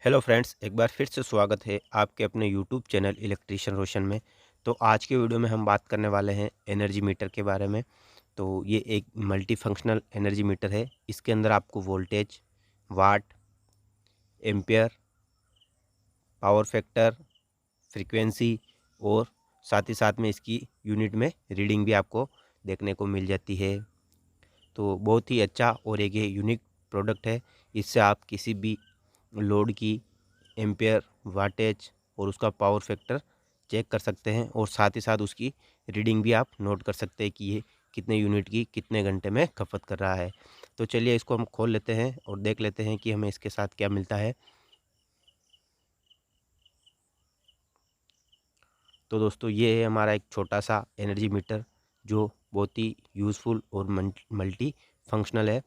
Hello friends, एक बार फिर से स्वागत है आपके अपने यूट्यूब चैनल इलेक्ट्रीशियन रोशन में। तो आज के वीडियो में हम बात करने वाले हैं एनर्जी मीटर के बारे में। तो ये एक मल्टी फंक्शनल एनर्जी मीटर है। इसके अंदर आपको वोल्टेज, वाट, एम्पियर, पावर फैक्टर, फ्रीक्वेंसी और साथ ही साथ में इसकी यूनिट में रीडिंग भी आपको देखने को मिल जाती है। तो बहुत ही अच्छा और एक ये यूनिक प्रोडक्ट है। इससे आप किसी भी लोड की एम्पेयर, वाटेज और उसका पावर फैक्टर चेक कर सकते हैं और साथ ही साथ उसकी रीडिंग भी आप नोट कर सकते हैं कि ये कितने यूनिट की कितने घंटे में खपत कर रहा है। तो चलिए इसको हम खोल लेते हैं और देख लेते हैं कि हमें इसके साथ क्या मिलता है। तो दोस्तों, ये है हमारा एक छोटा सा एनर्जी मीटर जो बहुत ही यूज़फुल और मल्टी फंक्शनल है।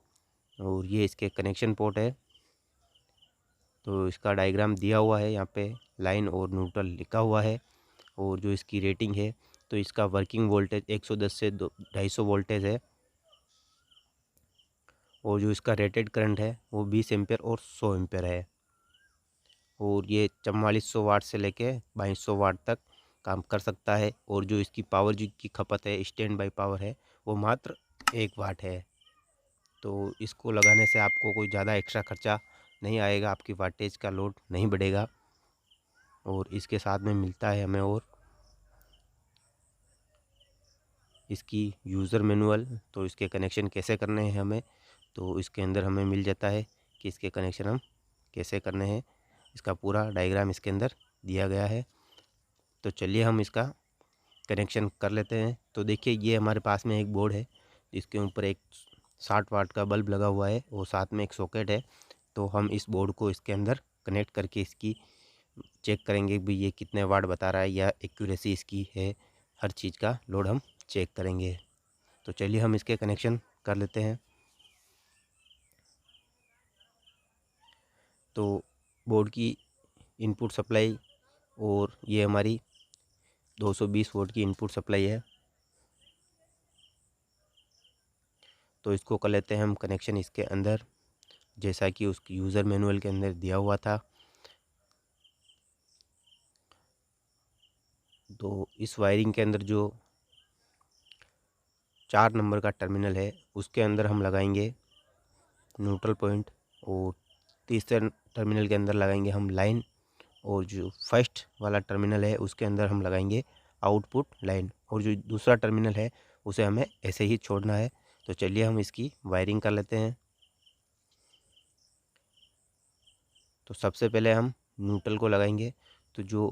और ये इसके कनेक्शन पोर्ट है। तो इसका डायग्राम दिया हुआ है, यहाँ पे लाइन और न्यूट्रल लिखा हुआ है। और जो इसकी रेटिंग है, तो इसका वर्किंग वोल्टेज 110 से 250 वोल्टेज है। और जो इसका रेटेड करंट है वो 20 एम्पेयर और 100 एम्पेयर है। और ये 4400 वाट से लेके 2200 वाट तक काम कर सकता है। और जो इसकी पावर जी की खपत है, स्टैंड बाई पावर है, वो मात्र 1 वाट है। तो इसको लगाने से आपको कोई ज़्यादा एक्स्ट्रा खर्चा नहीं आएगा, आपकी वाटेज का लोड नहीं बढ़ेगा। और इसके साथ में मिलता है हमें और इसकी यूज़र मैनुअल। तो इसके कनेक्शन कैसे करने हैं हमें, तो इसके अंदर हमें मिल जाता है कि इसके कनेक्शन हम कैसे करने हैं। इसका पूरा डायग्राम इसके अंदर दिया गया है। तो चलिए हम इसका कनेक्शन कर लेते हैं। तो देखिए, ये हमारे पास में एक बोर्ड है, इसके ऊपर एक 60 वाट का बल्ब लगा हुआ है और साथ में एक सॉकेट है। तो हम इस बोर्ड को इसके अंदर कनेक्ट करके इसकी चेक करेंगे भी ये कितने वाट बता रहा है या एक्यूरेसी इसकी है। हर चीज़ का लोड हम चेक करेंगे। तो चलिए हम इसके कनेक्शन कर लेते हैं। तो बोर्ड की इनपुट सप्लाई और ये हमारी 220 वोल्ट की इनपुट सप्लाई है। तो इसको कर लेते हैं हम कनेक्शन इसके अंदर, जैसा कि उसकी यूज़र मैनुअल के अंदर दिया हुआ था। तो इस वायरिंग के अंदर जो 4 नंबर का टर्मिनल है, उसके अंदर हम लगाएंगे न्यूट्रल पॉइंट। और तीसरे टर्मिनल के अंदर लगाएंगे हम लाइन। और जो फर्स्ट वाला टर्मिनल है, उसके अंदर हम लगाएंगे आउटपुट लाइन। और जो दूसरा टर्मिनल है, उसे हमें ऐसे ही छोड़ना है। तो चलिए हम इसकी वायरिंग कर लेते हैं। तो सबसे पहले हम न्यूट्रल को लगाएंगे। तो जो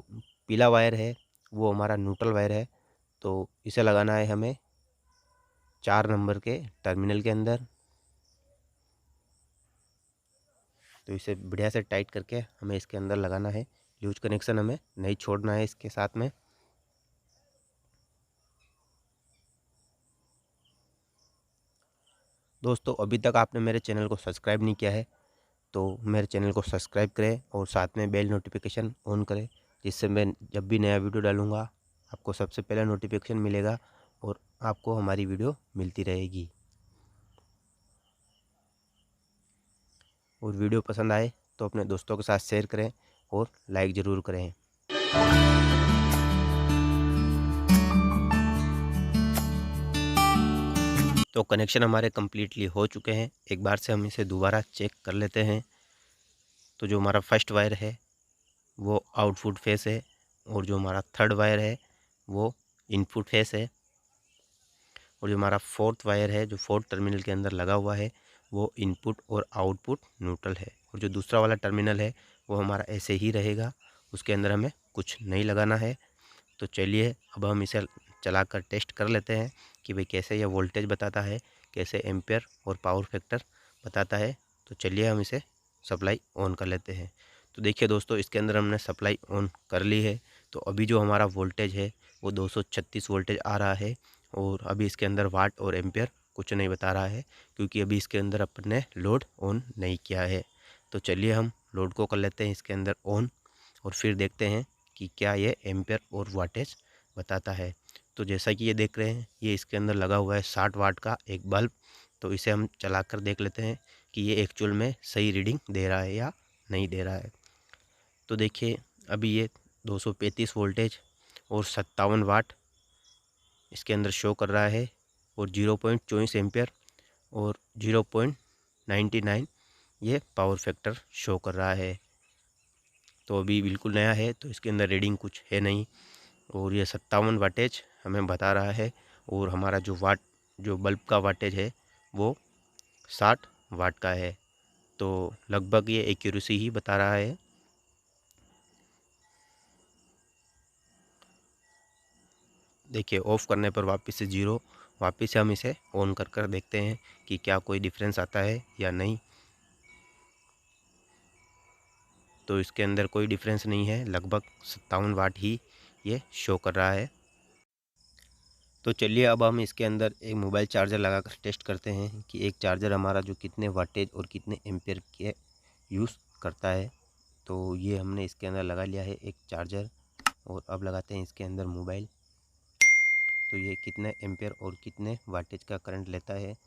पीला वायर है वो हमारा न्यूट्रल वायर है। तो इसे लगाना है हमें 4 नंबर के टर्मिनल के अंदर। तो इसे बढ़िया से टाइट करके हमें इसके अंदर लगाना है। लूज कनेक्शन हमें नहीं छोड़ना है इसके साथ में। दोस्तों, अभी तक आपने मेरे चैनल को सब्सक्राइब नहीं किया है तो मेरे चैनल को सब्सक्राइब करें और साथ में बेल नोटिफिकेशन ऑन करें, जिससे मैं जब भी नया वीडियो डालूँगा आपको सबसे पहले नोटिफिकेशन मिलेगा और आपको हमारी वीडियो मिलती रहेगी। और वीडियो पसंद आए तो अपने दोस्तों के साथ शेयर करें और लाइक ज़रूर करें। तो कनेक्शन हमारे कम्प्लीटली हो चुके हैं। एक बार से हम इसे दोबारा चेक कर लेते हैं। तो जो हमारा फर्स्ट वायर है वो आउटपुट फेस है। और जो हमारा थर्ड वायर है वो इनपुट फेस है। और जो हमारा फोर्थ वायर है, जो फोर्थ टर्मिनल के अंदर लगा हुआ है, वो इनपुट और आउटपुट न्यूट्रल है। और जो दूसरा वाला टर्मिनल है वो हमारा ऐसे ही रहेगा, उसके अंदर हमें कुछ नहीं लगाना है। तो चलिए अब हम इसे चलाकर टेस्ट कर लेते हैं कि भाई कैसे यह वोल्टेज बताता है, कैसे एम्पेयर और पावर फैक्टर बताता है। तो चलिए हम इसे सप्लाई ऑन कर लेते हैं। तो देखिए दोस्तों, इसके अंदर हमने सप्लाई ऑन कर ली है। तो अभी जो हमारा वोल्टेज है वो 236 वोल्टेज आ रहा है। और अभी इसके अंदर वाट और एम्पेयर कुछ नहीं बता रहा है, क्योंकि अभी इसके अंदर अपन ने लोड ऑन नहीं किया है। तो चलिए हम लोड को कर लेते हैं इसके अंदर ऑन और फिर देखते हैं कि क्या ये एम्पेयर और वाटेज बताता है। तो जैसा कि ये देख रहे हैं, ये इसके अंदर लगा हुआ है 60 वाट का एक बल्ब। तो इसे हम चलाकर देख लेते हैं कि ये एक्चुअल में सही रीडिंग दे रहा है या नहीं दे रहा है। तो देखिए अभी ये 235 वोल्टेज और 57 वाट इसके अंदर शो कर रहा है और 0.24 एम्पियर और 0.99 ये पावर फैक्टर शो कर रहा है। तो अभी बिल्कुल नया है तो इसके अंदर रीडिंग कुछ है नहीं और ये 57 वाटेज हमें बता रहा है और हमारा जो बल्ब का वाटेज है वो 60 वाट का है। तो लगभग ये एक्यूरेसी ही बता रहा है। देखिए ऑफ़ करने पर वापस से ज़ीरो, वापस से हम इसे ऑन कर देखते हैं कि क्या कोई डिफरेंस आता है या नहीं। तो इसके अंदर कोई डिफरेंस नहीं है, लगभग 57 वाट ही ये शो कर रहा है। तो चलिए अब हम इसके अंदर एक मोबाइल चार्जर लगाकर टेस्ट करते हैं कि एक चार्जर हमारा जो कितने वाटेज और कितने एम्पियर के यूज़ करता है। तो ये हमने इसके अंदर लगा लिया है एक चार्जर और अब लगाते हैं इसके अंदर मोबाइल। तो ये कितने एम्पियर और कितने वाटेज का करंट लेता है।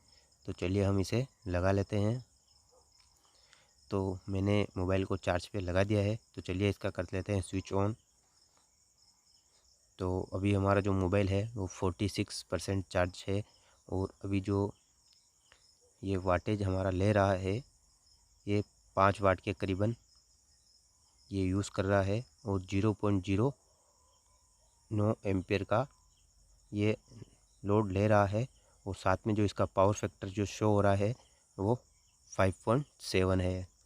तो चलिए हम इसे लगा लेते हैं। तो मैंने मोबाइल को चार्ज पे लगा दिया है। तो चलिए इसका कर लेते हैं स्विच ऑन। तो अभी हमारा जो मोबाइल है वो 46% चार्ज है और अभी जो ये वाटेज हमारा ले रहा है ये 5 वाट के करीबन ये यूज़ कर रहा है और 0.09 एम्पियर का ये लोड ले रहा है और साथ में जो इसका पावर फैक्टर जो शो हो रहा है वो 5.7 है।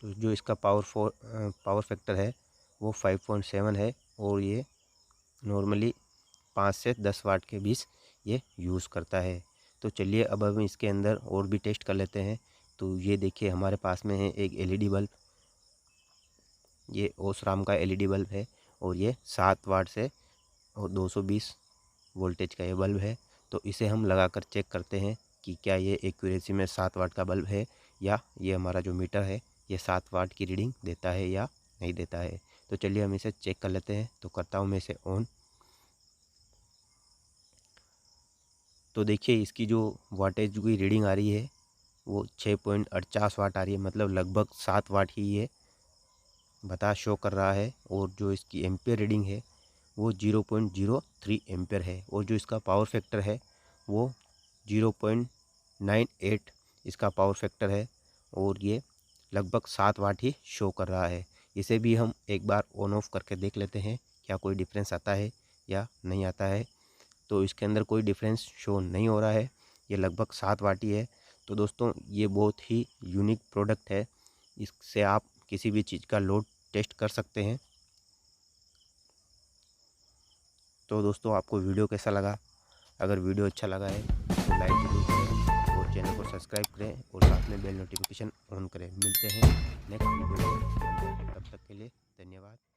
तो जो इसका पावर फैक्टर है वो 5.7 है और ये नॉर्मली 5 से 10 वाट के बीच ये यूज़ करता है। तो चलिए अब हम इसके अंदर और भी टेस्ट कर लेते हैं। तो ये देखिए हमारे पास में है एक एलईडी बल्ब, ये ओसराम का एलईडी बल्ब है और ये 7 वाट से और 220 वोल्टेज का ये बल्ब है। तो इसे हम लगाकर चेक करते हैं कि क्या ये एक्यूरेसी में 7 वाट का बल्ब है या ये हमारा जो मीटर है ये 7 वाट की रीडिंग देता है या नहीं देता है। तो चलिए हम इसे चेक कर लेते हैं। तो करता हूँ मैं इसे ऑन। तो देखिए इसकी जो वाटेज की रीडिंग आ रही है वो 6.48 वाट आ रही है, मतलब लगभग 7 वाट ही ये शो कर रहा है। और जो इसकी एम्पियर रीडिंग है वो 0.03 एम्पियर है और जो इसका पावर फैक्टर है वो 0.98 इसका पावर फैक्टर है और ये लगभग 7 वाट ही शो कर रहा है। इसे भी हम एक बार ऑन ऑफ करके देख लेते हैं क्या कोई डिफरेंस आता है या नहीं आता है। तो इसके अंदर कोई डिफरेंस शो नहीं हो रहा है, ये लगभग 7 वाट ही है। तो दोस्तों ये बहुत ही यूनिक प्रोडक्ट है, इससे आप किसी भी चीज़ का लोड टेस्ट कर सकते हैं। तो दोस्तों आपको वीडियो कैसा लगा? अगर वीडियो अच्छा लगा है तो लाइक ज़रूर करें और चैनल को सब्सक्राइब करें और साथ में बेल नोटिफिकेशन ऑन करें। मिलते हैं नेक्स्ट वीडियो में, तब तक के लिए धन्यवाद।